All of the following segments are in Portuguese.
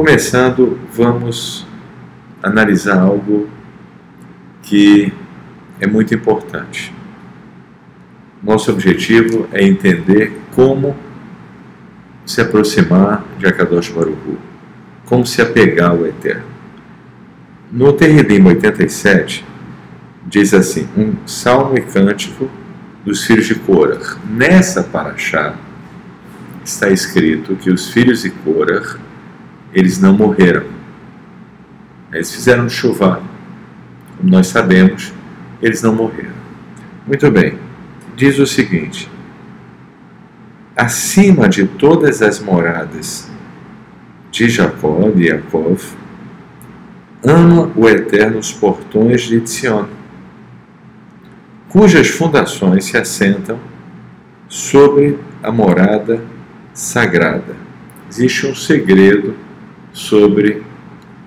Começando, vamos analisar algo que é muito importante. Nosso objetivo é entender como se aproximar de Akadosh Baruch Hu, como se apegar ao Eterno. No Terrilim 87, diz assim, um salmo e cântico dos filhos de Korah. Nessa paraxá está escrito que os filhos de Korah, eles não morreram. Eles fizeram chuva. Como nós sabemos, eles não morreram. Muito bem. Diz o seguinte: acima de todas as moradas de Jacó, de Yaakov, ama o Eterno os portões de Tzion, cujas fundações se assentam sobre a morada sagrada. Existe um segredo sobre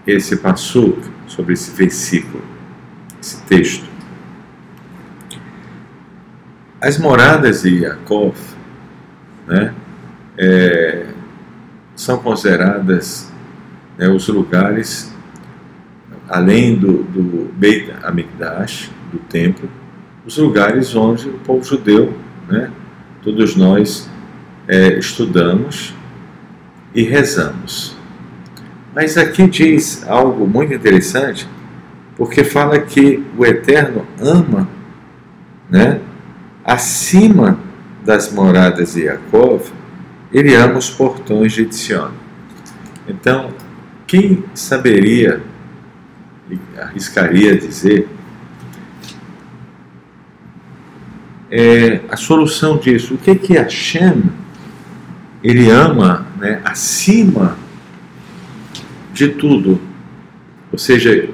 esse passuk, sobre esse versículo, esse texto. As moradas de Yaakov, são consideradas os lugares, além do Beit HaMikdash, do templo, os lugares onde o povo judeu, todos nós estudamos e rezamos. Mas aqui diz algo muito interessante, porque fala que o Eterno ama, acima das moradas de Yaakov, ele ama os portões de Tzion. Então, quem saberia, arriscaria dizer, a solução disso? O que Hashem, ele ama, acima de tudo? Ou seja,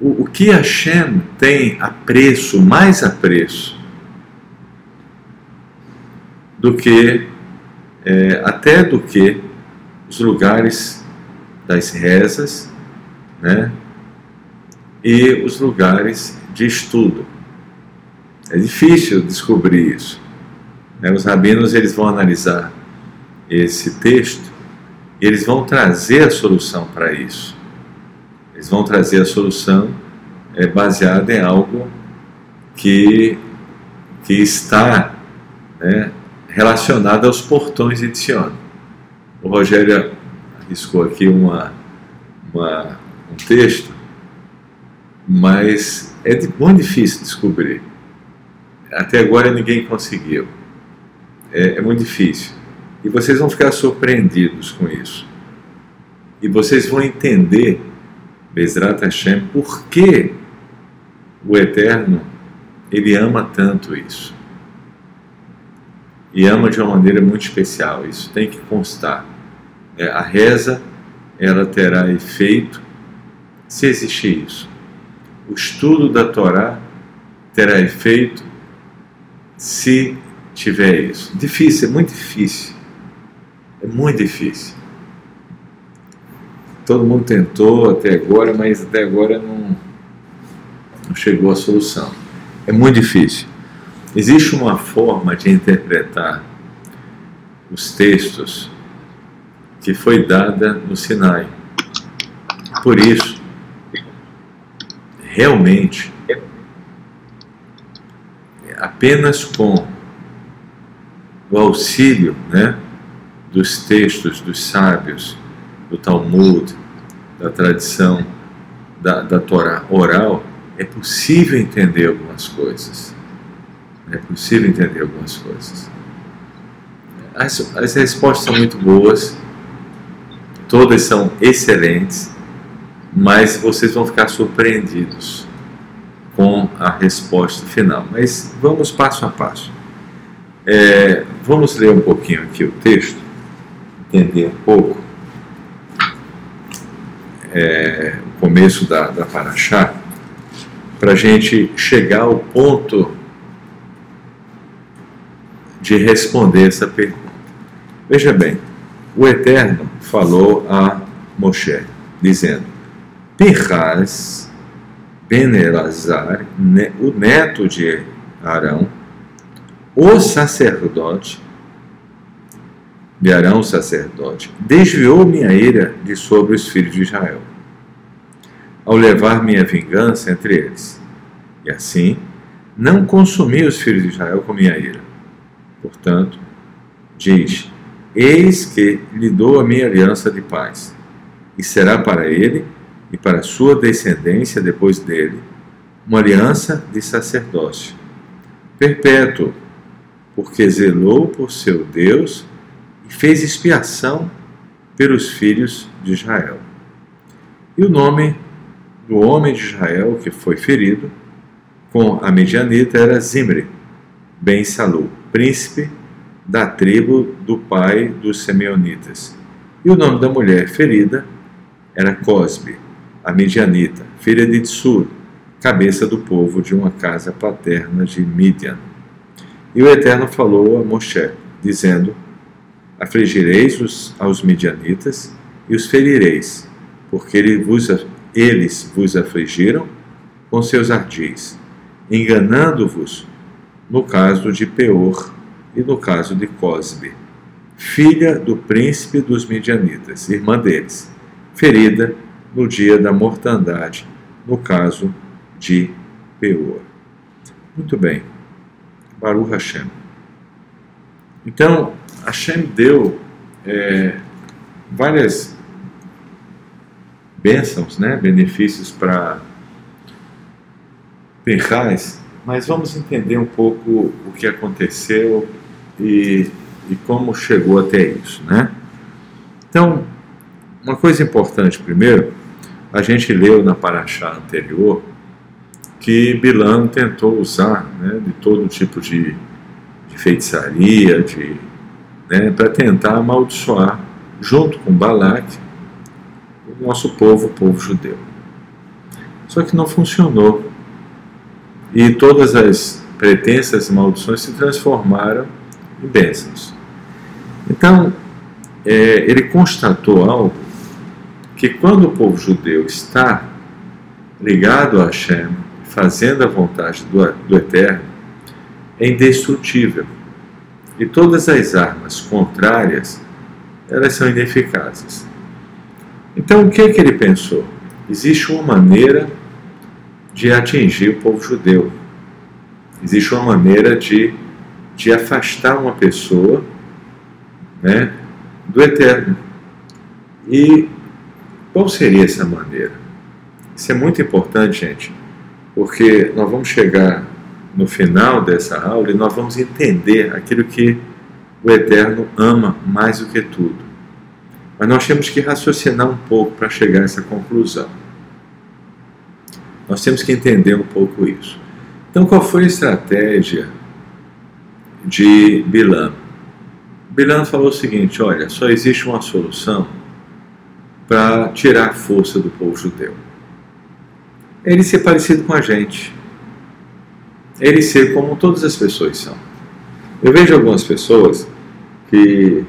o que Hashem tem apreço, mais apreço, do que, até do que os lugares das rezas, e os lugares de estudo. É difícil descobrir isso. Os rabinos, eles vão analisar esse texto e eles vão trazer a solução para isso. Eles vão trazer a solução baseada em algo que está relacionado aos portões de Tzion. O Rogério arriscou aqui um texto, mas é muito difícil descobrir. Até agora ninguém conseguiu. É muito difícil. E vocês vão ficar surpreendidos com isso. E vocês vão entender, Bezrat Hashem, por que o Eterno, ele ama tanto isso. E ama de uma maneira muito especial. Isso tem que constar. A reza, ela terá efeito se existir isso. O estudo da Torá terá efeito se tiver isso. Difícil, é muito difícil. É muito difícil. Todo mundo tentou até agora, mas até agora não chegou à solução. É muito difícil. Existe uma forma de interpretar os textos que foi dada no Sinai. Por isso, realmente, apenas com o auxílio dos textos dos sábios, do Talmud, da tradição da Torá oral, é possível entender algumas coisas. É possível entender algumas coisas. As respostas são muito boas, todas são excelentes, mas vocês vão ficar surpreendidos com a resposta final. Mas vamos passo a passo. Vamos ler um pouquinho aqui o texto, entender um pouco o começo da paraxá, para a gente chegar ao ponto de responder essa pergunta. Veja bem, o Eterno falou a Moshe, dizendo: Pinchas ben Elazar, o neto de Arão, o sacerdote, de Arão, sacerdote, desviou minha ira de sobre os filhos de Israel, ao levar minha vingança entre eles. E assim, não consumi os filhos de Israel com minha ira. Portanto, diz: eis que lhe dou a minha aliança de paz, e será para ele e para sua descendência depois dele uma aliança de sacerdócio perpétuo, porque zelou por seu Deus e fez expiação pelos filhos de Israel. E o nome do homem de Israel que foi ferido com a Midianita era Zimri, ben Salu, príncipe da tribo do pai dos Simeonitas. E o nome da mulher ferida era Cosbe, a Midianita, filha de Tsur, cabeça do povo de uma casa paterna de Midian. E o Eterno falou a Moshe, dizendo: afligireis aos midianitas e os ferireis, porque eles vos afligiram com seus ardis, enganando-vos no caso de Peor e no caso de Cosbe, filha do príncipe dos midianitas, irmã deles, ferida no dia da mortandade, no caso de Peor. Muito bem, Baruch Hashem. Então, Hashem deu várias bênçãos, benefícios para Pinchas, mas vamos entender um pouco o que aconteceu e como chegou até isso, Então, uma coisa importante primeiro, a gente leu na paraxá anterior que Bilam tentou usar de todo tipo de feitiçaria, para tentar amaldiçoar, junto com Balaque, o nosso povo, o povo judeu. Só que não funcionou. E todas as pretensas maldições se transformaram em bênçãos. Então, ele constatou algo, que quando o povo judeu está ligado a Hashem, fazendo a vontade do Eterno, é indestrutível. E todas as armas contrárias, elas são ineficazes. Então, o que é que ele pensou? Existe uma maneira de atingir o povo judeu. Existe uma maneira de afastar uma pessoa do Eterno. E qual seria essa maneira? Isso é muito importante, gente, porque nós vamos chegar no final dessa aula e nós vamos entender aquilo que o Eterno ama mais do que tudo. Mas nós temos que raciocinar um pouco para chegar a essa conclusão. Nós temos que entender um pouco isso. Então, qual foi a estratégia de Bilam? Bilam falou o seguinte: olha, só existe uma solução para tirar a força do povo judeu. É ele ser parecido com a gente. É ele ser como todas as pessoas são. Eu vejo algumas pessoas que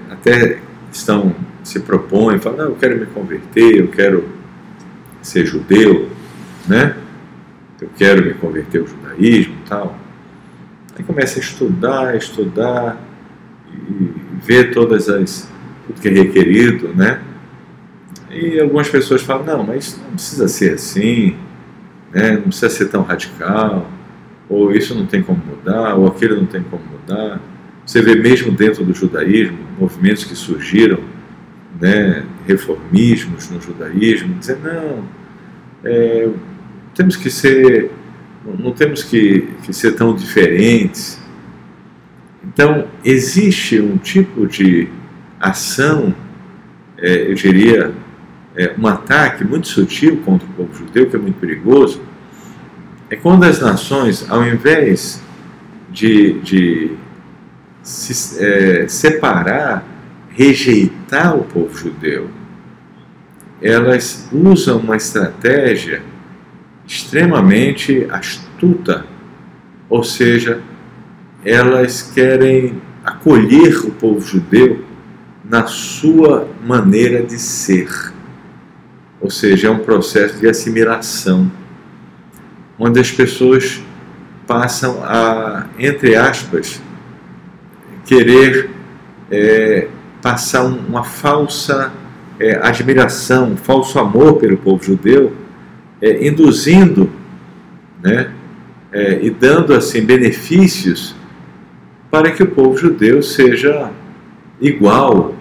até se propõem, falam: não, eu quero me converter, eu quero ser judeu, eu quero me converter ao judaísmo e tal. Aí começa a estudar e ver tudo que é requerido, E algumas pessoas falam: não, mas não precisa ser assim, não precisa ser tão radical, ou isso não tem como mudar, ou aquilo não tem como mudar. Você vê mesmo dentro do judaísmo, movimentos que surgiram, reformismos no judaísmo, dizer: não, não temos que ser tão diferentes. Então, existe um tipo de ação, eu diria, um ataque muito sutil contra o povo judeu, que é muito perigoso, é quando as nações, ao invés de se separar, rejeitar o povo judeu, elas usam uma estratégia extremamente astuta, ou seja, elas querem acolher o povo judeu na sua maneira de ser, ou seja, é um processo de assimilação, onde as pessoas passam a, entre aspas, querer passar uma falsa admiração, um falso amor pelo povo judeu, induzindo, né, e dando assim benefícios para que o povo judeu seja igual,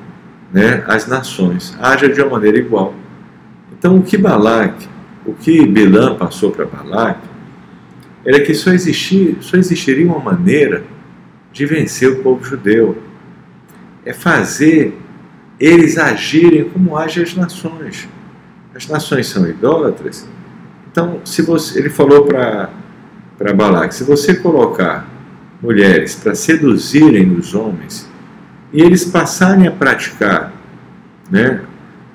né, às nações, haja de uma maneira igual. Então o que Bilam passou para Balaque era que só existiria uma maneira de vencer o povo judeu, é fazer eles agirem como agem as nações. As nações são idólatras. Então, ele falou para Balaque, se você colocar mulheres para seduzirem os homens e eles passarem a praticar, né,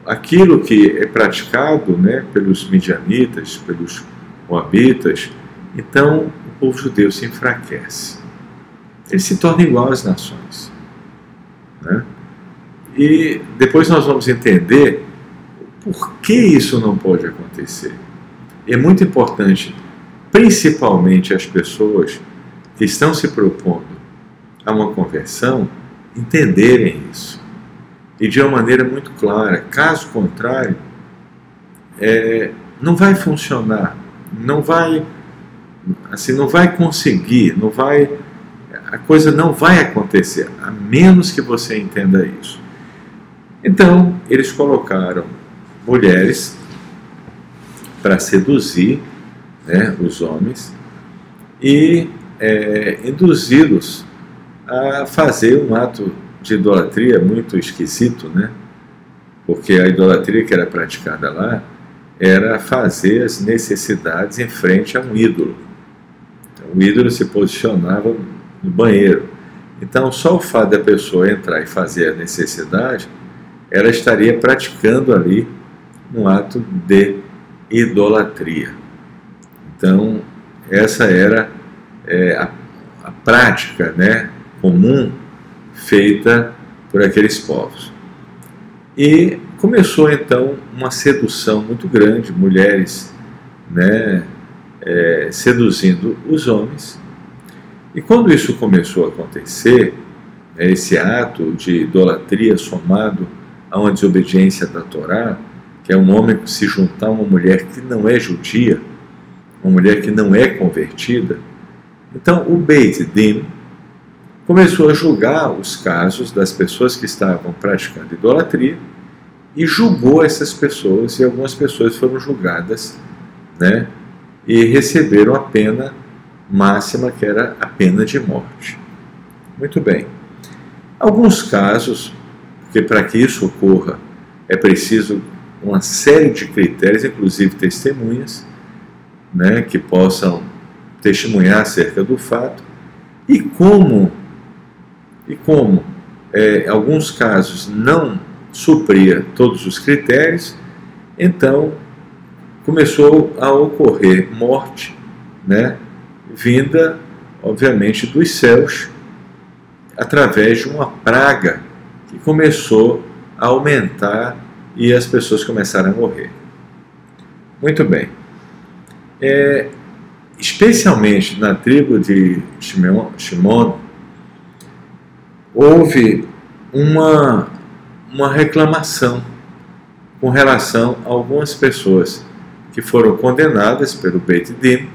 aquilo que é praticado, né, pelos midianitas, pelos moabitas, então o povo judeu se enfraquece. Ele se torna igual às nações, né? E depois nós vamos entender por que isso não pode acontecer. E é muito importante, principalmente as pessoas que estão se propondo a uma conversão, entenderem isso. E de uma maneira muito clara. Caso contrário, não vai funcionar, não vai conseguir, a coisa não vai acontecer, a menos que você entenda isso. Então, eles colocaram mulheres para seduzir, né, os homens e induzi-los a fazer um ato de idolatria muito esquisito, né? Porque a idolatria que era praticada lá era fazer as necessidades em frente a um ídolo. Então, o ídolo se posicionava no banheiro. Então, só o fato da pessoa entrar e fazer a necessidade, ela estaria praticando ali um ato de idolatria. Então, essa era a prática, né, comum feita por aqueles povos. E começou então uma sedução muito grande, mulheres, né, seduzindo os homens. E quando isso começou a acontecer, esse ato de idolatria somado a uma desobediência da Torá, que é um homem se juntar a uma mulher que não é judia, uma mulher que não é convertida, então o Beit Din começou a julgar os casos das pessoas que estavam praticando idolatria e julgou essas pessoas, e algumas pessoas foram julgadas, né, e receberam a pena máxima, que era a pena de morte. Muito bem. Alguns casos, porque para que isso ocorra é preciso uma série de critérios, inclusive testemunhas, né, que possam testemunhar acerca do fato, e como alguns casos não supria todos os critérios, então começou a ocorrer morte, né, vinda, obviamente, dos céus, através de uma praga que começou a aumentar e as pessoas começaram a morrer. Muito bem. Especialmente na tribo de Shimon, houve uma reclamação com relação a algumas pessoas que foram condenadas pelo Beit Din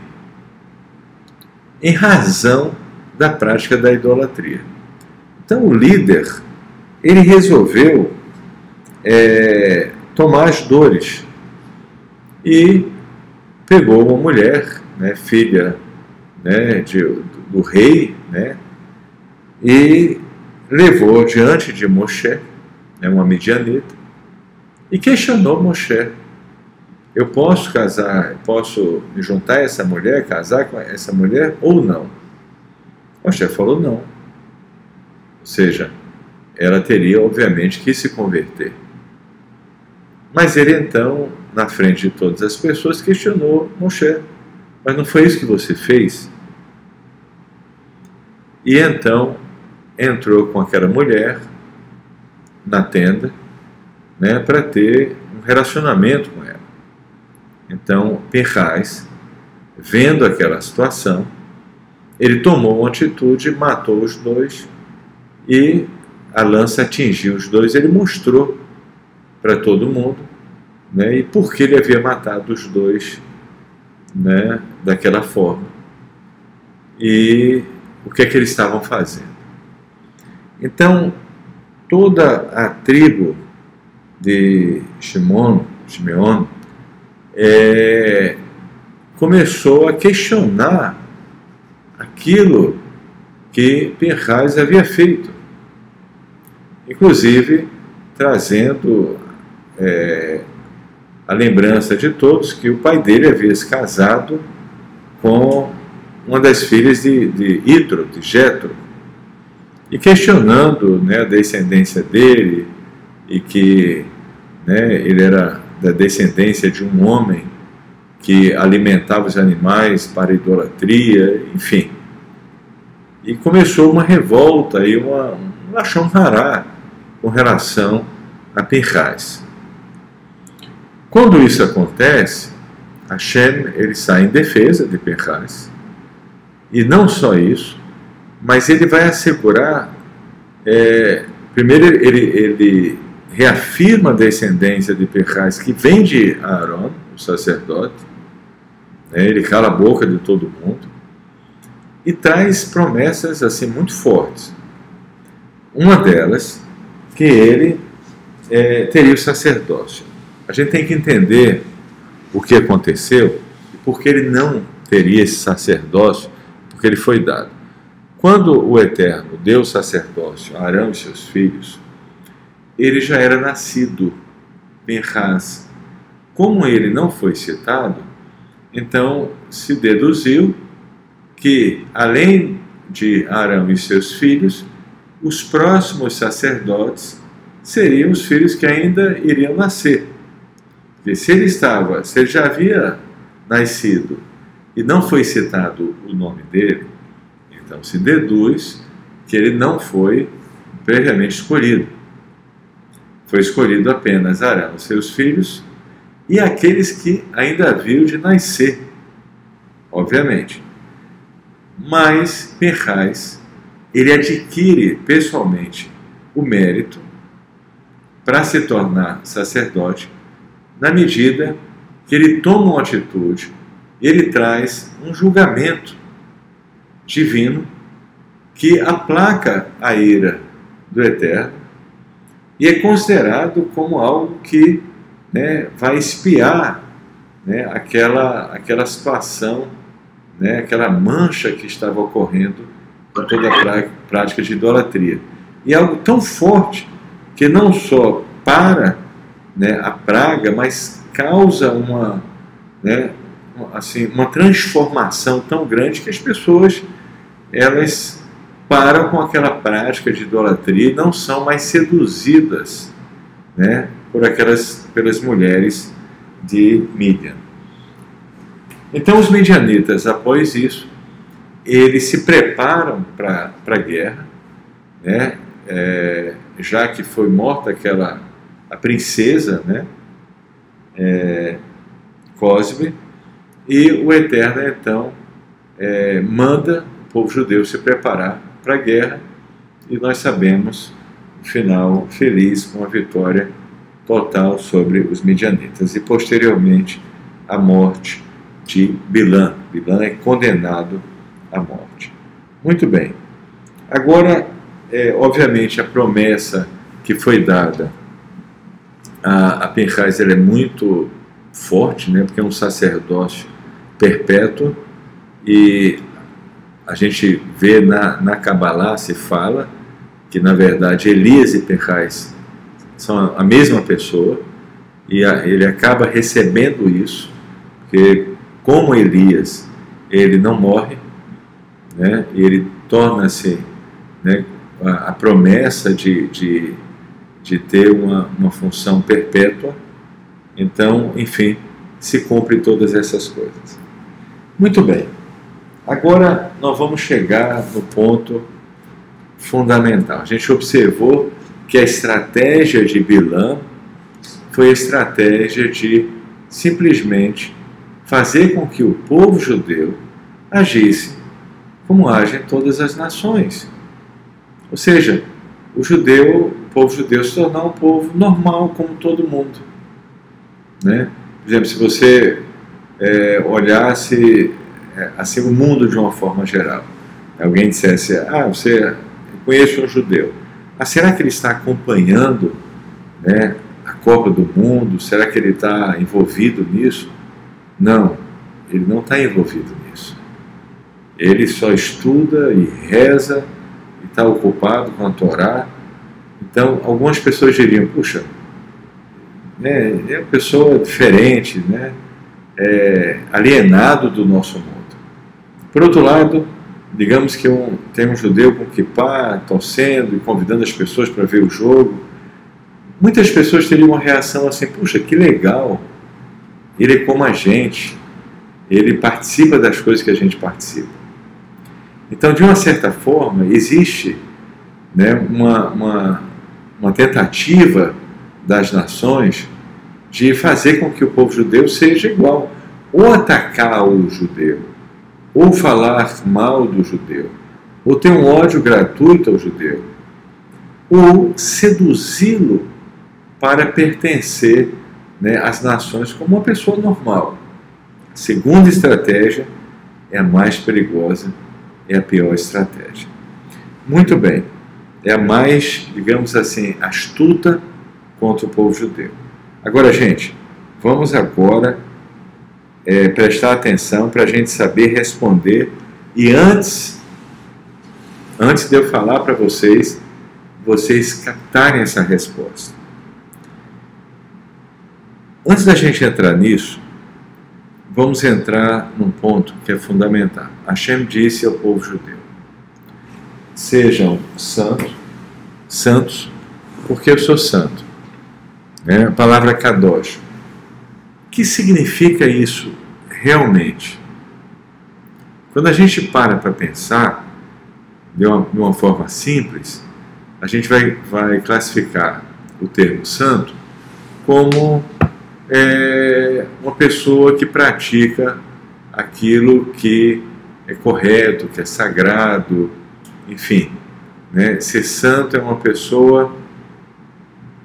em razão da prática da idolatria. Então o líder, ele resolveu tomar as dores e pegou uma mulher, né, filha, né, do rei, né, e levou diante de Moshe, né, uma midianita, e questionou Moshe: eu posso casar, posso me juntar a essa mulher, casar com essa mulher ou não? Moshe falou não. Ou seja, ela teria obviamente que se converter. Mas ele então, na frente de todas as pessoas, questionou Moshe: mas não foi isso que você fez? E então entrou com aquela mulher na tenda, né, para ter um relacionamento com ela. Então Pinhas, vendo aquela situação, ele tomou uma atitude, matou os dois e a lança atingiu os dois, ele mostrou para todo mundo, né, e por que ele havia matado os dois, né, daquela forma. E o que é que eles estavam fazendo. Então, toda a tribo de Simeon começou a questionar aquilo que Pinhas havia feito, inclusive trazendo a lembrança de todos que o pai dele havia se casado com uma das filhas de Ítro, de Jetro, e questionando, né, a descendência dele, e que, né, ele era da descendência de um homem que alimentava os animais para idolatria, enfim. E começou uma revolta e um lachão rará com relação a Pinhas. Quando isso acontece, Hashem, ele sai em defesa de Pinhas, e não só isso, mas ele vai assegurar, primeiro ele reafirma a descendência de Pinhas, que vem de Aaron, o sacerdote, né, ele cala a boca de todo mundo, e traz promessas assim muito fortes. Uma delas, que ele teria o sacerdócio. A gente tem que entender o que aconteceu e por que ele não teria esse sacerdócio, porque ele foi dado. Quando o Eterno deu o sacerdócio a Arão e seus filhos, ele já era nascido, Pinhas. Como ele não foi citado, então se deduziu que, além de Arão e seus filhos, os próximos sacerdotes seriam os filhos que ainda iriam nascer. Porque se ele já havia nascido e não foi citado o nome dele, então se deduz que ele não foi previamente escolhido. Foi escolhido apenas Arão e seus filhos e aqueles que ainda haviam de nascer, obviamente. Mas Pinhas, ele adquire pessoalmente o mérito para se tornar sacerdote, na medida que ele toma uma atitude, ele traz um julgamento divino que aplaca a ira do Eterno e é considerado como algo que, né, vai expiar, né, aquela situação, né, aquela mancha que estava ocorrendo com toda a prática de idolatria. E é algo tão forte que não só para, né, a praga, mas causa uma transformação tão grande que as pessoas, elas param com aquela prática de idolatria e não são mais seduzidas, né, pelas mulheres de Midian. Então os midianitas, após isso, eles se preparam para a guerra, né, já que foi morta a princesa, né, Cosbe, e o Eterno então manda o povo judeu se preparar para a guerra, e nós sabemos o final feliz, com a vitória total sobre os midianitas, e posteriormente a morte de Bilã. Bilã é condenado à morte. Muito bem. Agora, obviamente, a promessa que foi dada a Pinhas, ela é muito forte, né, porque é um sacerdócio perpétuo, e a gente vê na Kabbalah, se fala que, na verdade, Elias e Pinhas são a mesma pessoa, e ele acaba recebendo isso, porque como Elias, ele não morre, né, ele torna-se, né, a promessa de ter uma função perpétua. Então, enfim, se cumpre todas essas coisas. Muito bem. Agora nós vamos chegar no ponto fundamental. A gente observou que a estratégia de Bilã foi a estratégia de simplesmente fazer com que o povo judeu agisse como agem todas as nações. Ou seja, o povo judeu se tornar um povo normal, como todo mundo, né? Por exemplo, se você olhasse assim o mundo de uma forma geral, alguém dissesse, eu conheço um judeu, será que ele está acompanhando, né, a Copa do Mundo? Será que ele está envolvido nisso? Não, ele não está envolvido nisso. Ele só estuda e reza e está ocupado com a Torá. Então, algumas pessoas diriam, puxa, né, é uma pessoa diferente, né, alienado do nosso mundo. Por outro lado, digamos que tem um judeu com kippá, torcendo e convidando as pessoas para ver o jogo. Muitas pessoas teriam uma reação assim, puxa, que legal, ele é como a gente, ele participa das coisas que a gente participa. Então, de uma certa forma, existe, né, uma tentativa das nações de fazer com que o povo judeu seja igual, ou atacar o judeu, ou falar mal do judeu, ou ter um ódio gratuito ao judeu, ou seduzi-lo para pertencer, né, às nações como uma pessoa normal. A segunda estratégia é a mais perigosa, é a pior estratégia. Muito bem, é a mais, digamos assim, astuta contra o povo judeu. Agora, gente, vamos agora prestar atenção para a gente saber responder, e antes de eu falar para vocês captarem essa resposta. Antes da gente entrar nisso, vamos entrar num ponto que é fundamental. Hashem disse ao povo judeu: sejam santos, porque eu sou santo. A palavra kadosh. O que significa isso realmente? Quando a gente para pensar de uma forma simples, a gente vai classificar o termo santo como uma pessoa que pratica aquilo que é correto, que é sagrado, enfim, né? Ser santo é uma pessoa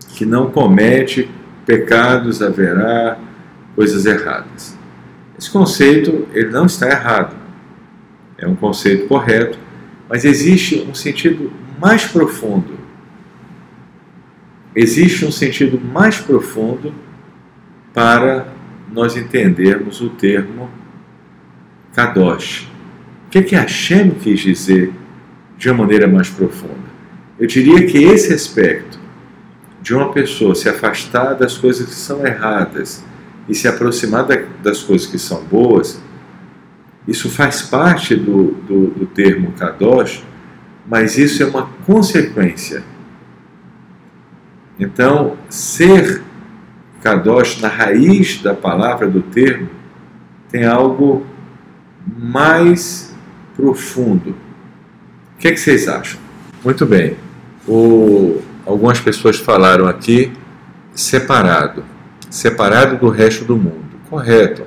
que não comete pecados, haverá coisas erradas. Esse conceito, ele não está errado, é um conceito correto, mas existe um sentido mais profundo. Existe um sentido mais profundo para nós entendermos o termo kadosh. O que Hashem quis dizer de uma maneira mais profunda? Eu diria que esse aspecto de uma pessoa se afastar das coisas que são erradas e se aproximar das coisas que são boas, isso faz parte do termo kadosh, mas isso é uma consequência. Então, ser kadosh na raiz da palavra, do termo, tem algo mais profundo. O que vocês acham? Muito bem. Algumas pessoas falaram aqui separado do resto do mundo. Correto.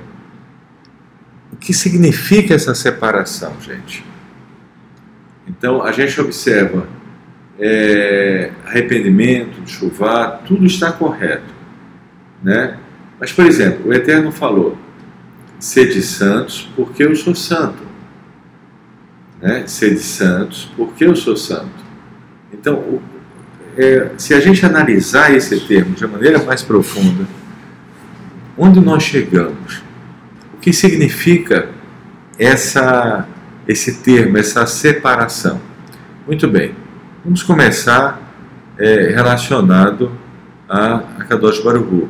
O que significa essa separação, gente? Então, a gente observa arrependimento, chuvá, tudo está correto, né? Mas, por exemplo, o Eterno falou: sede santos, porque eu sou santo. Né? Sede santos, porque eu sou santo. Então, se a gente analisar esse termo de uma maneira mais profunda, onde nós chegamos? O que significa esse termo, essa separação? Muito bem, vamos começar relacionado a Kadosh Baruch Hu.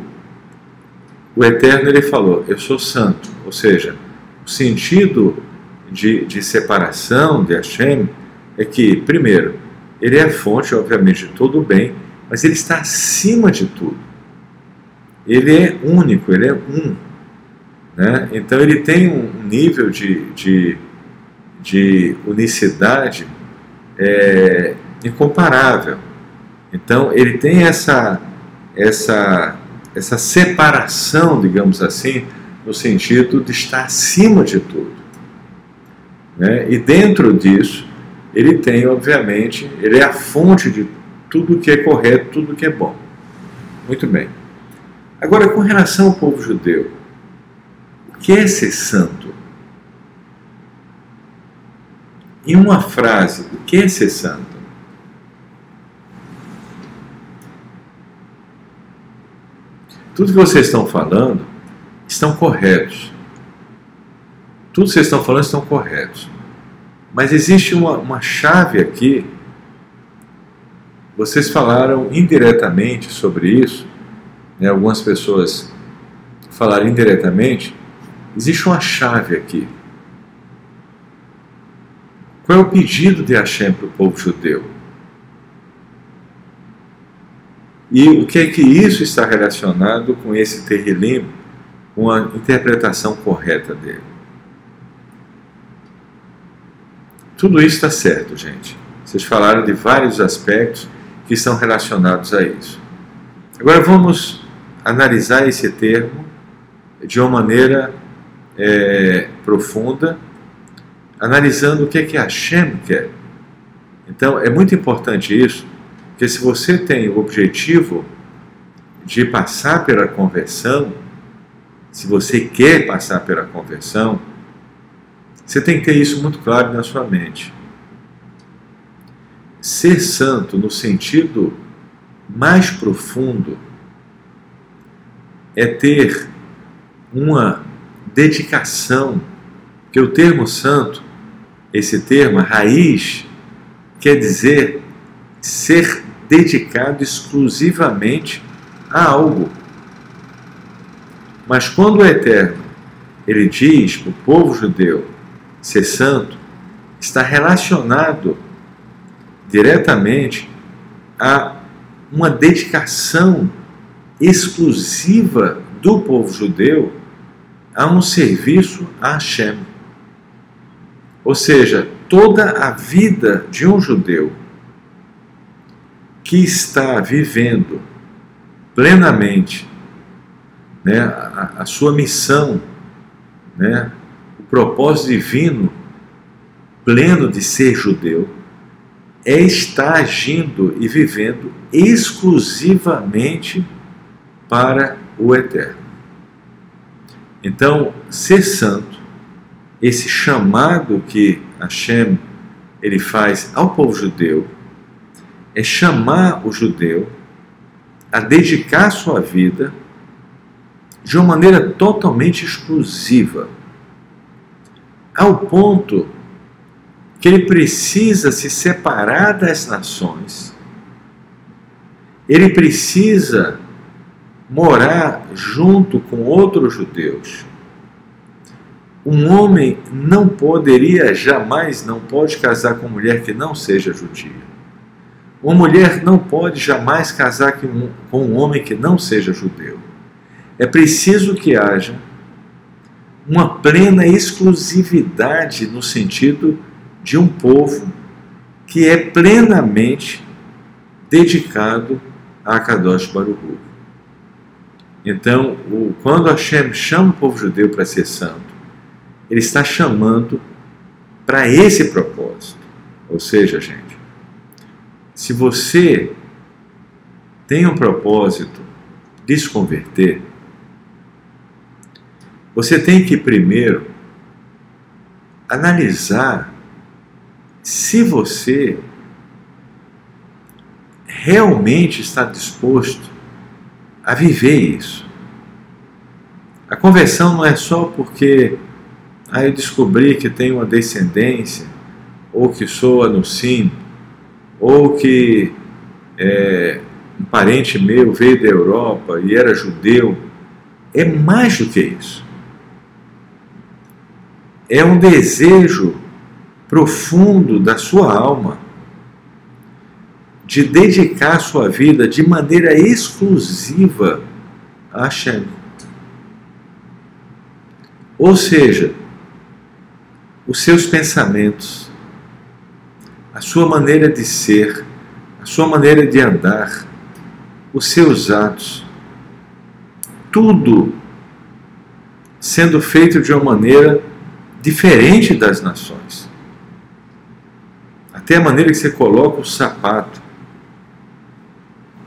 O Eterno, ele falou: eu sou santo, ou seja, o sentido de separação de Hashem é que, primeiro, ele é a fonte, obviamente, de todo o bem, mas ele está acima de tudo. Ele é único, ele é um. Né? Então ele tem um nível de unicidade incomparável. Então ele tem essa separação, digamos assim, no sentido de estar acima de tudo. Né? E dentro disso, ele tem, obviamente, ele é a fonte tudo que é correto, tudo que é bom. Muito bem. Agora, com relação ao povo judeu, o que é ser santo? Em uma frase, o que é ser santo? Tudo que vocês estão falando estão corretos. Tudo que vocês estão falando estão corretos. Mas existe uma chave aqui. Vocês falaram indiretamente sobre isso, né? Algumas pessoas falaram indiretamente. Existe uma chave aqui. Qual é o pedido de Hashem para o povo judeu? E o que é que isso está relacionado com esse Terrilim, com a interpretação correta dele? Tudo isso está certo, gente. Vocês falaram de vários aspectos que estão relacionados a isso. Agora vamos analisar esse termo de uma maneira profunda, analisando o que é que Hashem quer. Então é muito importante isso, porque se você tem o objetivo de passar pela conversão, se você quer passar pela conversão, você tem que ter isso muito claro na sua mente. Ser santo, no sentido mais profundo, é ter uma dedicação, porque o termo santo, esse termo, raiz, quer dizer ser dedicado exclusivamente a algo. Mas quando o Eterno, ele diz para o povo judeu ser santo, está relacionado diretamente a uma dedicação exclusiva do povo judeu a um serviço a Hashem. Ou seja, toda a vida de um judeu que está vivendo plenamente, né, a sua missão, né, o propósito divino pleno de ser judeu, é estar agindo e vivendo exclusivamente para o Eterno. Então, ser santo, esse chamado que Hashem ele faz ao povo judeu, é chamar o judeu a dedicar sua vida de uma maneira totalmente exclusiva, ao ponto que ele precisa se separar das nações, ele precisa morar junto com outros judeus. Um homem não poderia jamais, não pode casar com uma mulher que não seja judia. Uma mulher não pode jamais casar com um homem que não seja judeu. É preciso que haja uma plena exclusividade no sentido de um povo que é plenamente dedicado a Kadosh Baruch Hu. Então, quando Hashem chama o povo judeu para ser santo, ele está chamando para esse propósito. Ou seja, gente, se você tem um propósito de se converter, você tem que primeiro analisar se você realmente está disposto a viver isso. A conversão não é só porque eu descobri que tenho uma descendência, ou que sou anuncino, ou que um parente meu veio da Europa e era judeu. É mais do que isso. É um desejo profundo da sua alma de dedicar sua vida de maneira exclusiva a Hashem. Ou seja, os seus pensamentos, a sua maneira de ser, a sua maneira de andar, os seus atos, tudo sendo feito de uma maneira diferente das nações. Até a maneira que você coloca o sapato,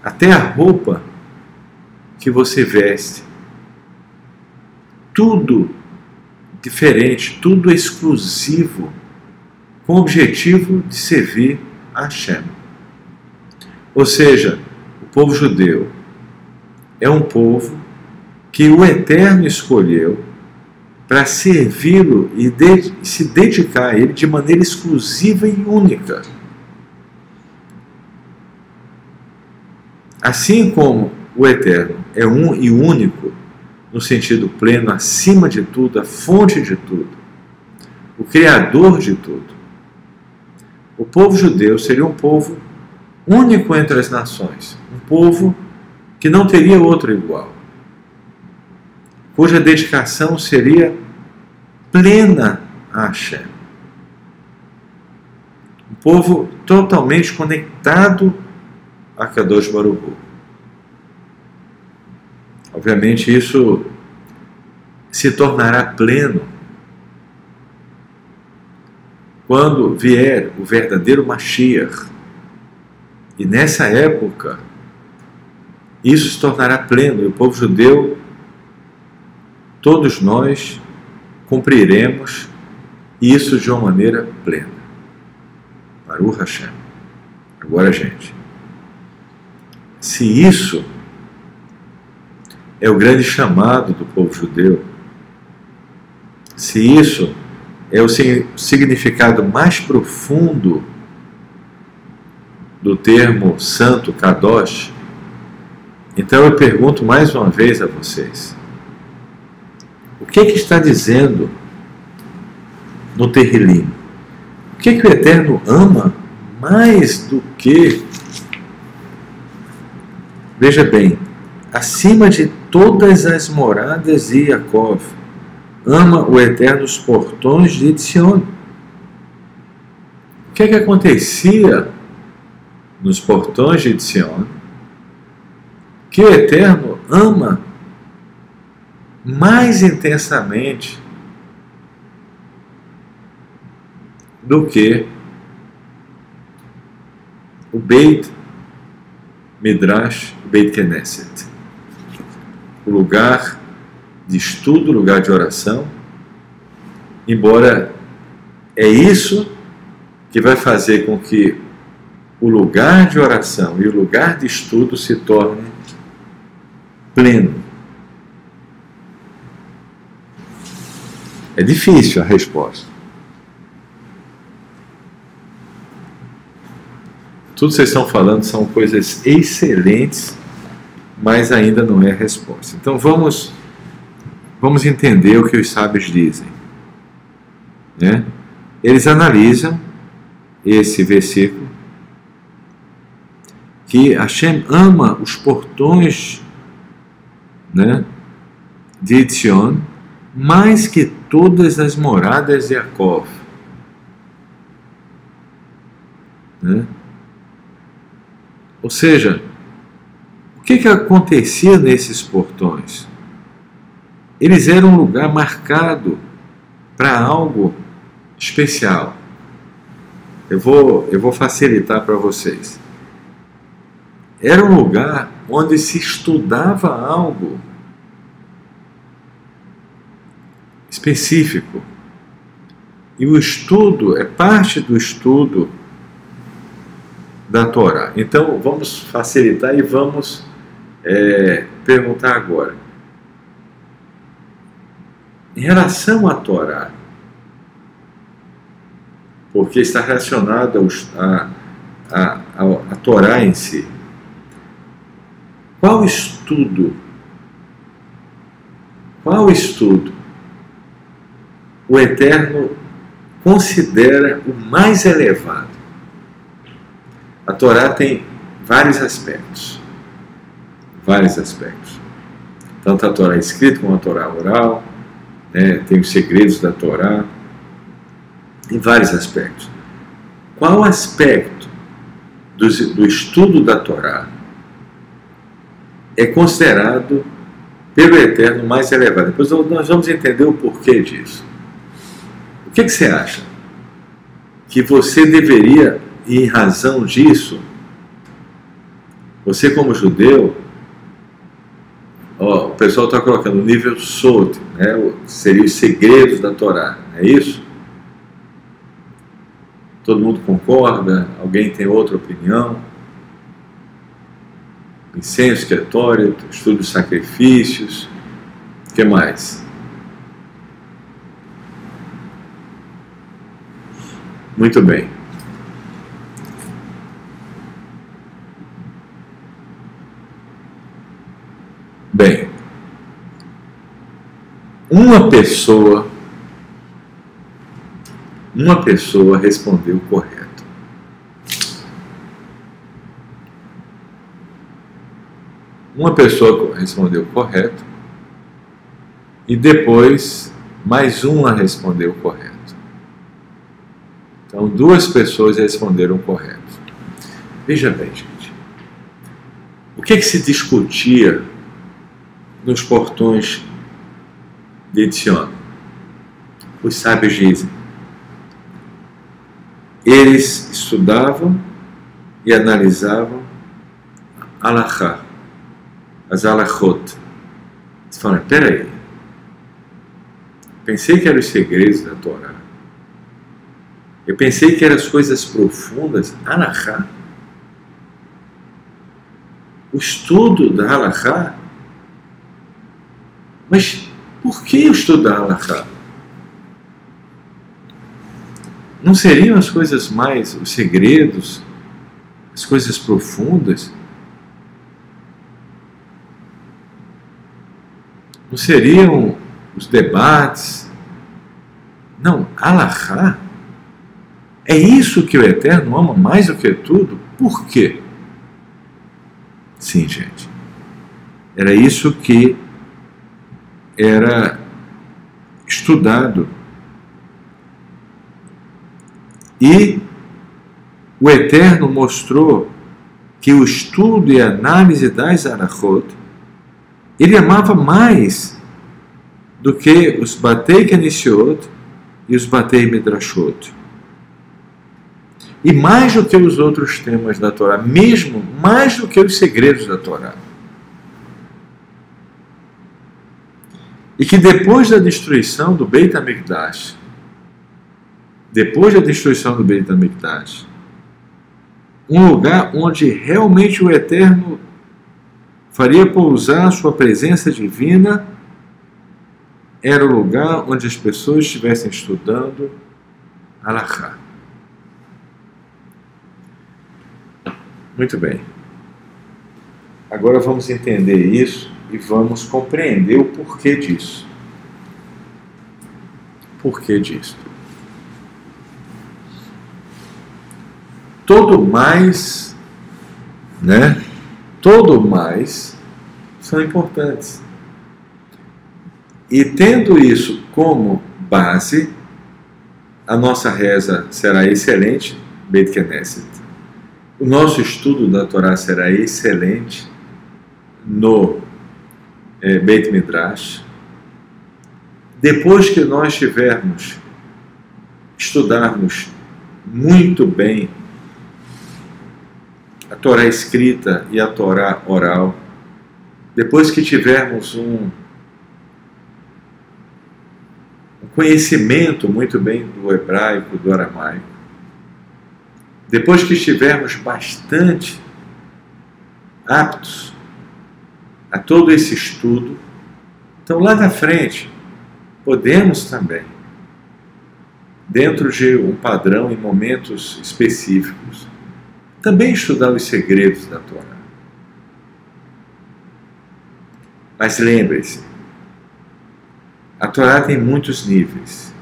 até a roupa que você veste. Tudo diferente, tudo exclusivo, com o objetivo de servir a Hashem. Ou seja, o povo judeu é um povo que o Eterno escolheu para servi-lo e se dedicar a Ele de maneira exclusiva e única. Assim como o Eterno é um e único, no sentido pleno, acima de tudo, a fonte de tudo, o Criador de tudo, o povo judeu seria um povo único entre as nações, um povo que não teria outro igual, cuja dedicação seria plena a Hashem. Um povo totalmente conectado a Kadosh Baruch Hu. Obviamente isso se tornará pleno quando vier o verdadeiro Mashiach. E nessa época, isso se tornará pleno, e o povo judeu, todos nós, cumpriremos isso de uma maneira plena. Baruch Hashem. Agora, gente, se isso é o grande chamado do povo judeu, se isso é o significado mais profundo do termo santo, Kadosh, então eu pergunto mais uma vez a vocês, o que está dizendo no Terrilim? O que o Eterno ama mais do que, veja bem, acima de todas as moradas de Yaakov, ama o Eterno os portões de Etzion. O que acontecia nos portões de Etzion que o Eterno ama mais intensamente do que o Beit Midrash, o Beit Knesset, o lugar de estudo, lugar de oração, embora é isso que vai fazer com que o lugar de oração e o lugar de estudo se tornem pleno. É difícil a resposta. Tudo que vocês estão falando são coisas excelentes, mas ainda não é a resposta. Então vamos entender o que os sábios dizem, né? Eles analisam esse versículo, que Hashem ama os portões, né, de Etzion mais que todas as moradas de Yaakov, né? Ou seja, o que acontecia nesses portões? Eles eram um lugar marcado para algo especial. Eu vou facilitar para vocês. Era um lugar onde se estudava algo específico. E o estudo é parte do estudo da Torá. Então, vamos facilitar e vamos perguntar agora. Em relação à Torá, porque está relacionado à Torá em si, qual estudo o Eterno considera o mais elevado? A Torá tem vários aspectos. Tanto a Torá escrita como a Torá oral, né, tem os segredos da Torá, em vários aspectos. Qual aspecto do estudo da Torá é considerado pelo Eterno mais elevado? Depois nós vamos entender o porquê disso. O que você acha? Que você deveria, em razão disso, Você como judeu, ó, o pessoal está colocando o nível Sod, né? Seria os segredos da Torá, não é isso? Todo mundo concorda? Alguém tem outra opinião? Incenso, escritório, estudo de sacrifícios, o que mais? Muito bem. Bem, uma pessoa respondeu correto. Uma pessoa respondeu correto e depois mais uma respondeu correto. Então, duas pessoas responderam correto. Veja bem, gente. O que se discutia nos portões de Etzion? Os sábios dizem: eles estudavam e analisavam Halachá, as Halachot. Eles falaram: peraí, pensei que eram os segredos da Torá. Eu pensei que eram as coisas profundas. Halachá, o estudo da Halachá. Mas por que eu estudar Halachá? Não seriam as coisas mais, os segredos, as coisas profundas? Não seriam os debates? Não, Halachá, é isso que o Eterno ama mais do que tudo? Por quê? Sim, gente, era isso que era estudado. E o Eterno mostrou que o estudo e a análise das Halachot ele amava mais do que os Batei Kenishiot e os Batei Midrashot. E mais do que os outros temas da Torá, mesmo mais do que os segredos da Torá. E que depois da destruição do Beit HaMikdash, um lugar onde realmente o Eterno faria pousar a sua presença divina, era o lugar onde as pessoas estivessem estudando Halachá. Muito bem. Agora vamos entender isso e vamos compreender o porquê disso. Porquê disso? Todo mais, né? Todo mais são importantes. E tendo isso como base, a nossa reza será excelente, Beit Knesset. O nosso estudo da Torá será excelente no Beit Midrash. Depois que nós estudarmos muito bem a Torá escrita e a Torá oral, depois que tivermos um conhecimento muito bem do hebraico, do aramaico, depois que estivermos bastante aptos a todo esse estudo, então lá na frente podemos também, dentro de um padrão, em momentos específicos, também estudar os segredos da Torá. Mas lembre-se, a Torá tem muitos níveis.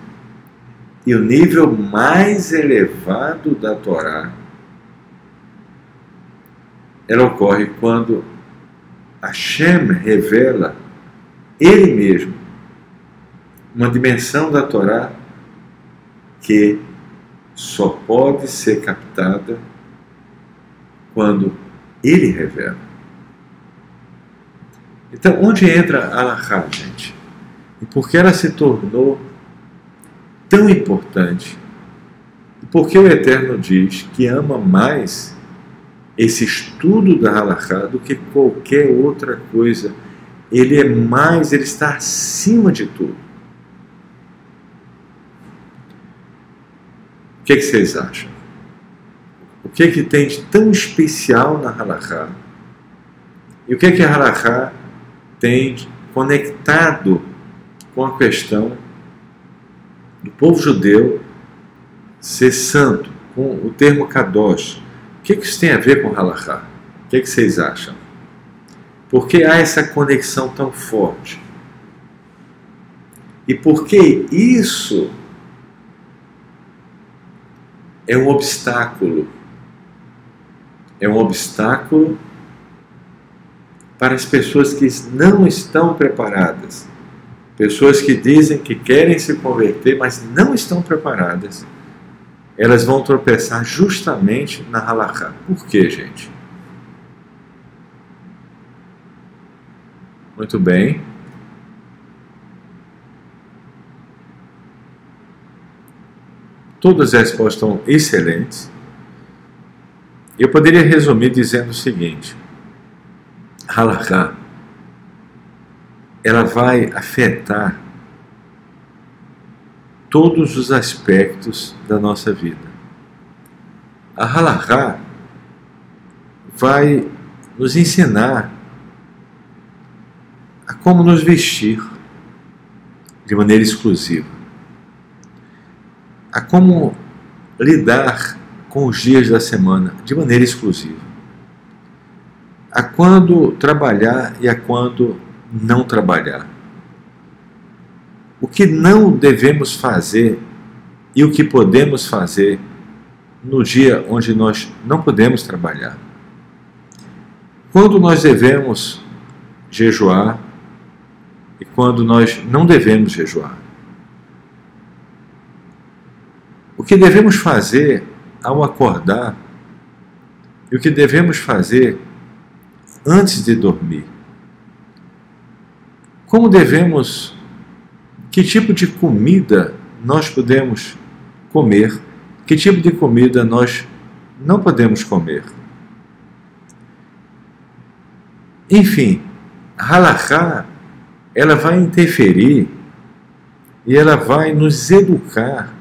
E o nível mais elevado da Torá, ela ocorre quando Hashem revela Ele mesmo uma dimensão da Torá que só pode ser captada quando Ele revela. Então, onde entra a Halachá, gente? E por que ela se tornou tão importante? E por que o Eterno diz que ama mais esse estudo da halakha do que qualquer outra coisa. Ele está acima de tudo. O que vocês acham? O que tem de tão especial na halakha? E o que a halakha tem conectado com a questão do povo judeu ser santo, com o termo kadosh? O que isso tem a ver com halakha? O que vocês acham? Por que há essa conexão tão forte? E por que isso é um obstáculo? É um obstáculo para as pessoas que não estão preparadas. Pessoas que dizem que querem se converter, mas não estão preparadas. Elas vão tropeçar justamente na halakha. Por quê, gente? Muito bem. Todas as respostas estão excelentes. Eu poderia resumir dizendo o seguinte: a halakha, ela vai afetar todos os aspectos da nossa vida. A halakha vai nos ensinar a como nos vestir de maneira exclusiva, a como lidar com os dias da semana de maneira exclusiva, a quando trabalhar e a quando não trabalhar, o que não devemos fazer e o que podemos fazer no dia onde nós não podemos trabalhar, quando nós devemos jejuar e quando nós não devemos jejuar, o que devemos fazer ao acordar e o que devemos fazer antes de dormir, como devemos, que tipo de comida nós podemos comer, que tipo de comida nós não podemos comer. Enfim, a halakha, ela vai interferir e ela vai nos educar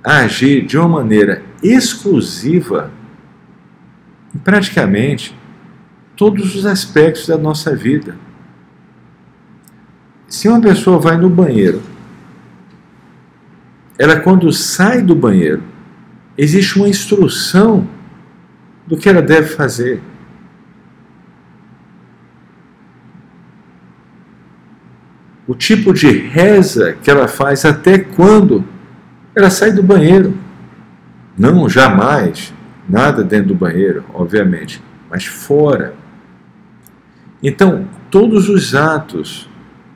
a agir de uma maneira exclusiva em praticamente todos os aspectos da nossa vida. Se uma pessoa vai no banheiro, ela quando sai do banheiro, existe uma instrução do que ela deve fazer. O tipo de reza que ela faz até quando ela sai do banheiro. Não, jamais, nada dentro do banheiro, obviamente, mas fora. Então, todos os atos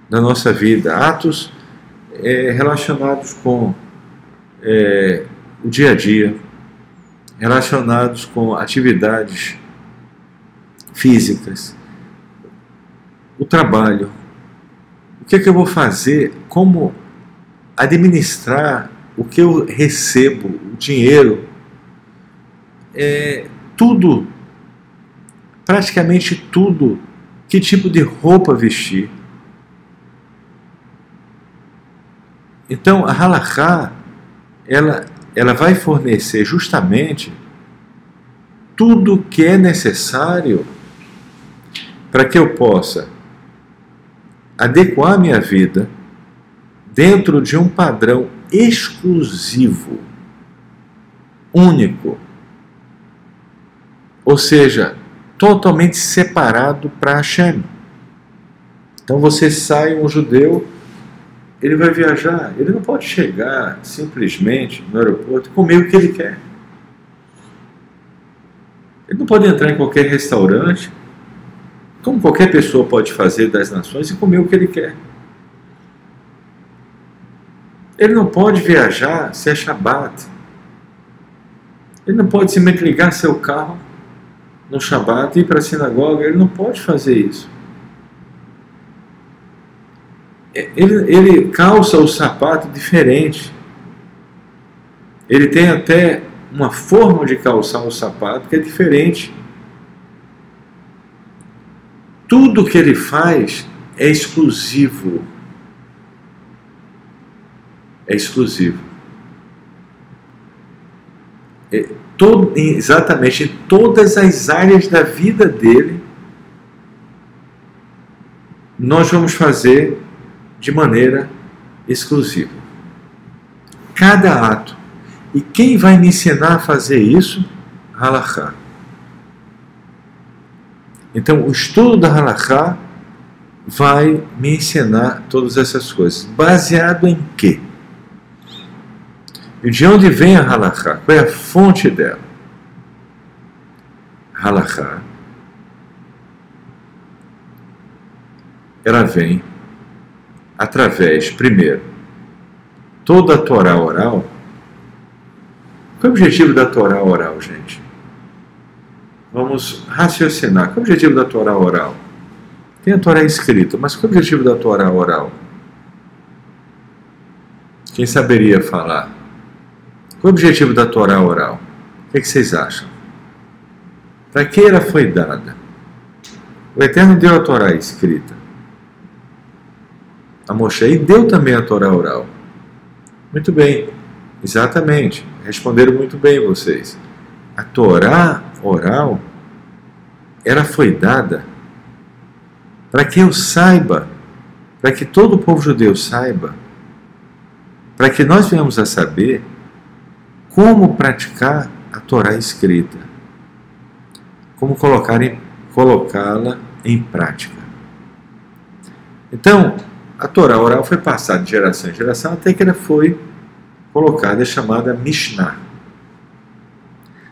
da nossa vida, atos relacionados com o dia a dia, relacionados com atividades físicas, o trabalho, o que eu vou fazer, como administrar o que eu recebo, o dinheiro, tudo, praticamente tudo, que tipo de roupa vestir. Então, a halakha, ela vai fornecer justamente tudo o que é necessário para que eu possa adequar minha vida dentro de um padrão exclusivo, único, ou seja, totalmente separado para Hashem. Então você sai, um judeu, ele vai viajar, ele não pode chegar simplesmente no aeroporto e comer o que ele quer. Ele não pode entrar em qualquer restaurante, como qualquer pessoa pode fazer das nações, e comer o que ele quer. Ele não pode viajar se é Shabat. Ele não pode simplesmente ligar seu carro no Shabat e ir para a sinagoga. Ele não pode fazer isso. Ele calça o sapato diferente. Ele tem até uma forma de calçar o sapato que é diferente tudo que ele faz é exclusivo. É exclusivo. Exatamente em todas as áreas da vida dele, nós vamos fazer de maneira exclusiva. Cada ato. E quem vai me ensinar a fazer isso? Halakha. Então, o estudo da Halakha vai me ensinar todas essas coisas. Baseado em quê? E de onde vem a Halakha? Qual é a fonte dela? Halakha, ela vem através, primeiro, toda a Torá oral. Qual é o objetivo da Torá oral, gente? Vamos raciocinar. Qual é o objetivo da Torá oral? Tem a Torá escrita, mas qual é o objetivo da Torá oral? Quem saberia falar? Qual é o objetivo da Torá oral? O que vocês acham? Para que ela foi dada? O Eterno deu a Torá escrita a Moshe e deu também a Torá oral. Muito bem, exatamente. Responderam muito bem vocês. A Torá oral, ela foi dada para que eu saiba, para que todo o povo judeu saiba, para que nós venhamos a saber como praticar a Torá escrita, como colocá-la em prática. Então, a Torá oral foi passada de geração em geração até que ela foi colocada, chamada Mishnah.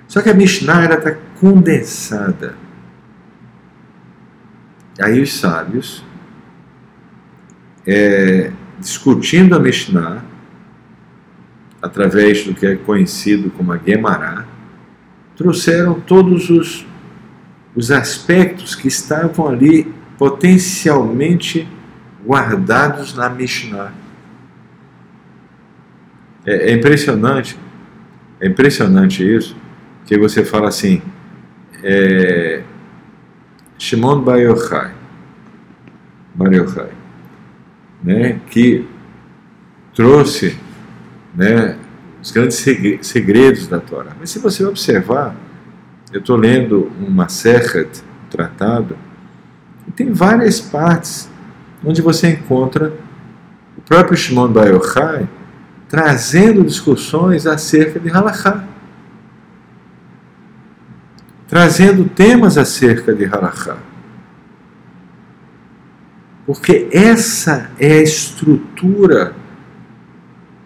Só que a Mishnah está condensada. Aí os sábios, discutindo a Mishnah, através do que é conhecido como a Guemará, trouxeram todos os aspectos que estavam ali potencialmente guardados na Mishnah. É impressionante isso, que você fala assim, Shimon Bar Yochai, né, que trouxe, né, os grandes segredos da Torá. Mas se você observar, eu estou lendo um Masechet, um tratado, e tem várias partes onde você encontra o próprio Shimon Bar Yochai trazendo discussões acerca de Halakha, trazendo temas acerca de Halakha. Porque essa é a estrutura,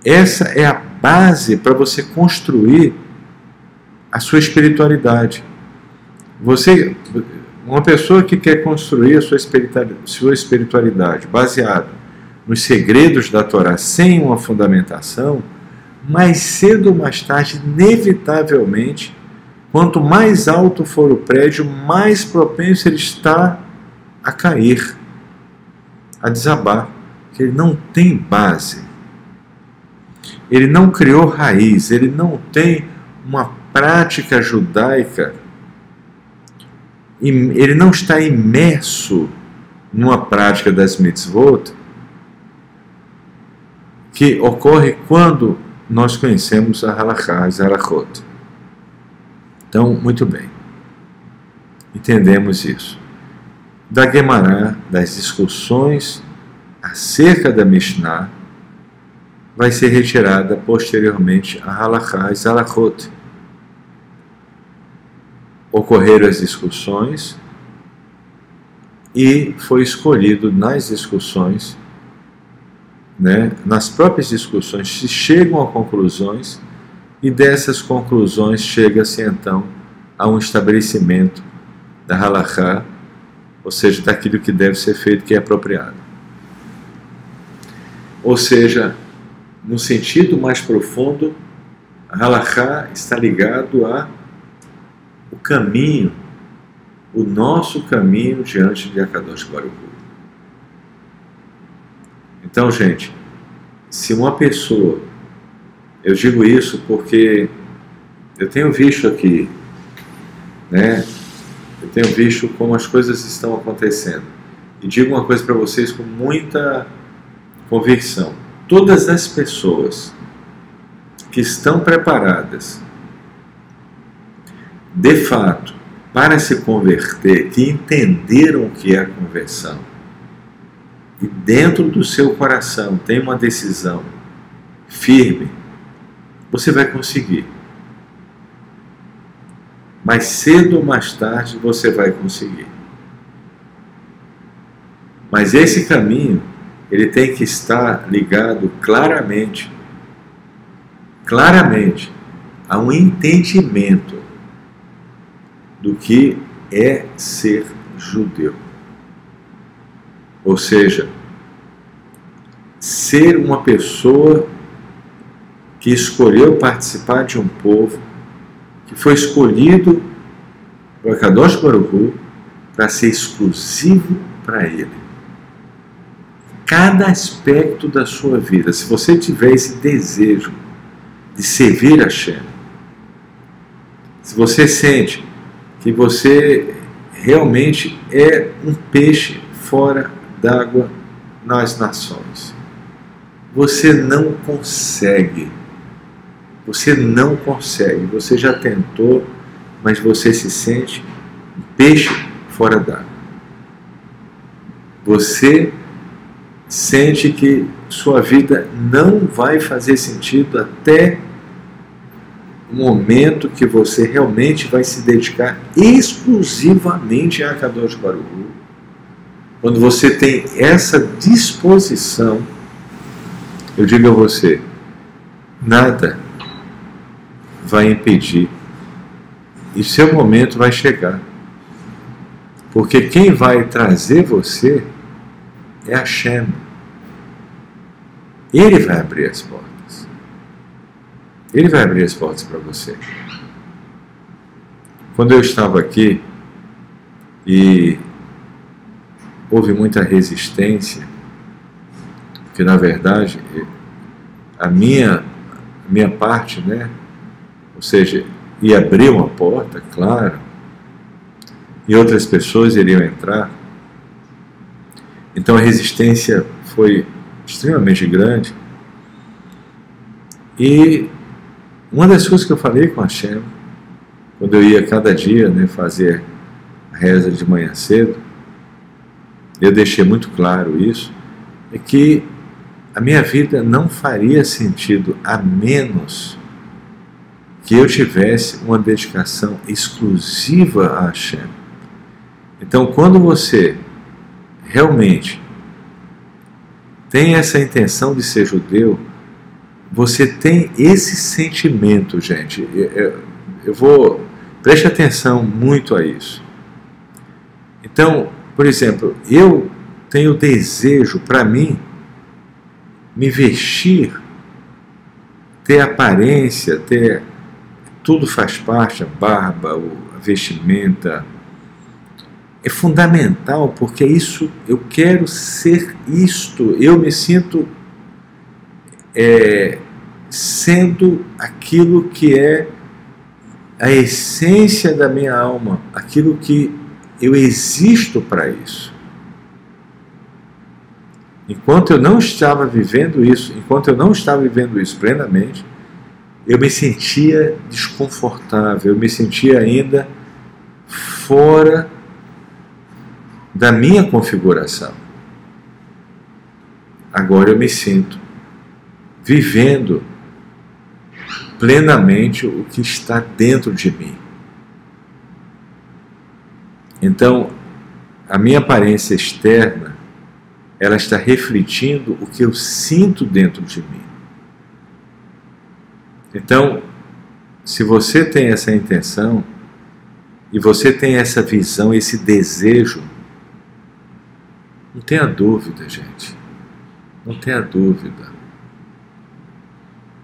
essa é a base para você construir a sua espiritualidade. Uma pessoa que quer construir a sua espiritualidade baseado nos segredos da Torá sem uma fundamentação, mais cedo ou mais tarde, inevitavelmente, quanto mais alto for o prédio, mais propenso ele está a cair, a desabar, porque ele não tem base, ele não criou raiz, ele não tem uma prática judaica, ele não está imerso numa prática das mitzvot que ocorre quando nós conhecemos a Halakha, as Halachot. Então, muito bem, entendemos isso. Da Guemará, das discussões acerca da Mishnah, vai ser retirada posteriormente a Halakha, as Halachot. Ocorreram as discussões e foi escolhido nas discussões, né, nas próprias discussões se chegam a conclusões e dessas conclusões chega-se então a um estabelecimento da Halakha, ou seja, daquilo que deve ser feito, que é apropriado. Ou seja, no sentido mais profundo, a Halakha está ligado a o caminho, o nosso caminho diante de Akadosh Baruch Hu. Então, gente, se uma pessoa, eu digo isso porque eu tenho visto aqui, né, eu tenho visto como as coisas estão acontecendo. E digo uma coisa para vocês com muita convicção. Todas as pessoas que estão preparadas, de fato, para se converter, que entenderam o que é a conversão, e dentro do seu coração tem uma decisão firme, você vai conseguir. Mais cedo ou mais tarde você vai conseguir. Mas esse caminho, ele tem que estar ligado claramente a um entendimento do que é ser judeu. Ou seja, ser uma pessoa que escolheu participar de um povo que foi escolhido por Kadosh Baruch Hu para ser exclusivo para ele. Cada aspecto da sua vida, se você tiver esse desejo de servir a Hashem, se você sente que você realmente é um peixe fora d'água nas nações, você não consegue. Você não consegue. Você já tentou, mas você se sente um peixe fora d'água. Você sente que sua vida não vai fazer sentido até o momento que você realmente vai se dedicar exclusivamente a Kadosh Baruch Hu. Quando você tem essa disposição, eu digo a você, nada vai impedir. E seu momento vai chegar. Porque quem vai trazer você é Hashem. Ele vai abrir as portas. Ele vai abrir as portas para você. Quando eu estava aqui e houve muita resistência, porque na verdade a minha parte, né? Ou seja, ia abrir uma porta, claro, e outras pessoas iriam entrar. Então a resistência foi extremamente grande. E uma das coisas que eu falei com a Hashem, quando eu ia cada dia, né, fazer a reza de manhã cedo, eu deixei muito claro isso, é que a minha vida não faria sentido a menos que eu tivesse uma dedicação exclusiva a Hashem. Então, quando você realmente tem essa intenção de ser judeu, você tem esse sentimento, gente. Preste atenção muito a isso. Então, por exemplo, eu tenho desejo, para mim, me vestir, ter aparência, tudo faz parte, a barba, a vestimenta. É fundamental, porque é isso, eu quero ser isto, eu me sinto sendo aquilo que é a essência da minha alma, aquilo que eu existo para isso. Enquanto eu não estava vivendo isso plenamente, eu me sentia desconfortável, eu me sentia ainda fora da minha configuração. Agora eu me sinto vivendo plenamente o que está dentro de mim. Então, a minha aparência externa, ela está refletindo o que eu sinto dentro de mim. Então, se você tem essa intenção, e você tem essa visão, esse desejo, não tenha dúvida, gente. Não tenha dúvida.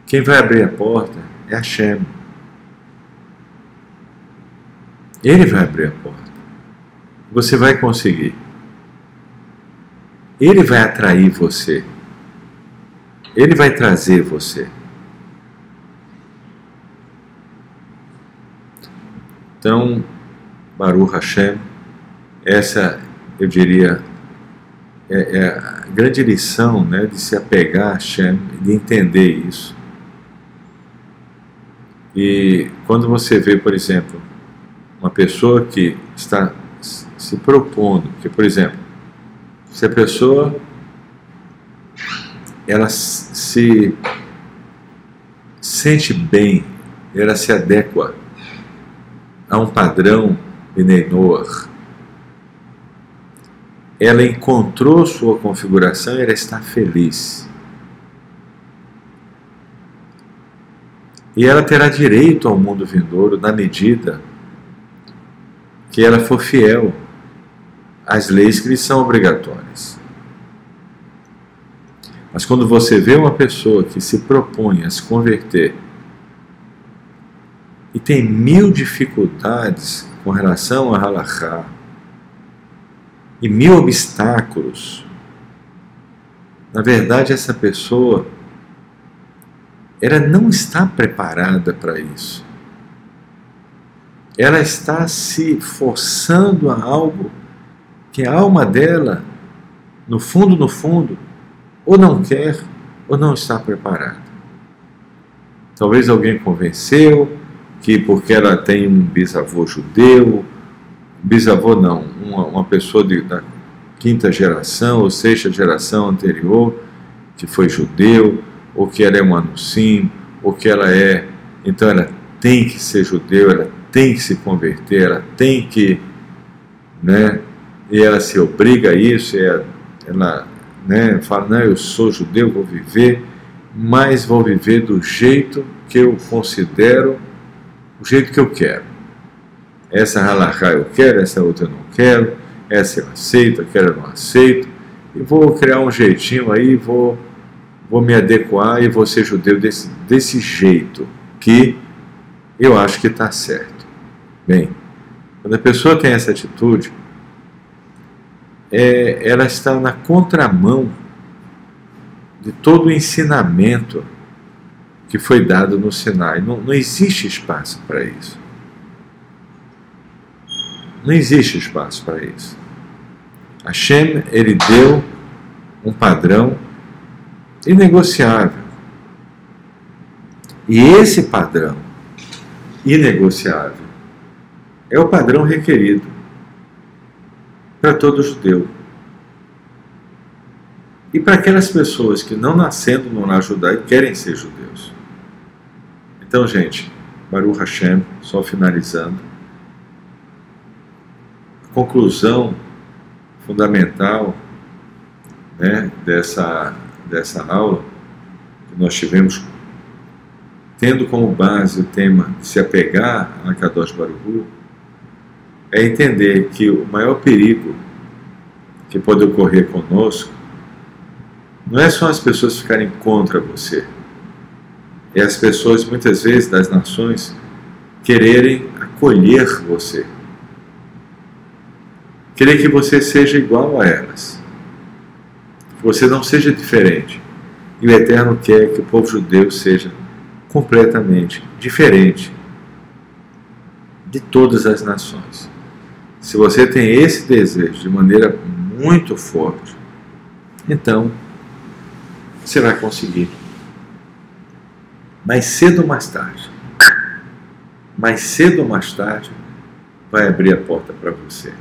Quem vai abrir a porta é Hashem. Ele vai abrir a porta. Você vai conseguir. Ele vai atrair você. Ele vai trazer você. Então, Baruch Hashem, essa, eu diria, é a grande lição, né, de se apegar a Hashem, de entender isso. E quando você vê, por exemplo, uma pessoa que está se propondo, que, por exemplo, se a pessoa ela se sente bem, ela se adequa a um padrão Bnei Noach, ela encontrou sua configuração e ela está feliz. E ela terá direito ao mundo vindouro na medida que ela for fiel às leis que lhe são obrigatórias. Mas quando você vê uma pessoa que se propõe a se converter e tem 1000 dificuldades com relação a halachá e 1000 obstáculos, na verdade essa pessoa ela não está preparada para isso. Ela está se forçando a algo que a alma dela, no fundo, ou não quer, ou não está preparada. Talvez alguém convenceu que porque ela tem um bisavô judeu, bisavô não, uma pessoa da 5ª geração ou 6ª geração anterior, que foi judeu, ou que ela é um anusim, ou que ela é, então ela tem que ser judeu, ela tem que se converter, ela tem que, né, e ela se obriga a isso, ela, né, fala, não, eu sou judeu, vou viver, mas vou viver do jeito que eu considero, o jeito que eu quero. Essa halachá eu quero, essa outra eu não quero, essa eu aceito, aquela eu não aceito, e vou criar um jeitinho aí, vou me adequar e vou ser judeu desse jeito que eu acho que está certo. Bem, quando a pessoa tem essa atitude, ela está na contramão de todo o ensinamento que foi dado no Sinai. Não existe espaço para isso. Não existe espaço para isso. Hashem, ele deu um padrão inegociável. E esse padrão inegociável é o padrão requerido para todo judeu. E para aquelas pessoas que não nascendo no lar judaico querem ser judeus. Então, gente, Baruch Hashem, só finalizando, a conclusão fundamental, né, dessa aula que nós tivemos, tendo como base o tema de se apegar a Kadosh Baruch Hu, é entender que o maior perigo que pode ocorrer conosco não é só as pessoas ficarem contra você, é as pessoas, muitas vezes, das nações, quererem acolher você, querer que você seja igual a elas, que você não seja diferente. E o Eterno quer que o povo judeu seja completamente diferente de todas as nações. Se você tem esse desejo de maneira muito forte, então você vai conseguir. Mais cedo ou mais tarde, vai abrir a porta para você.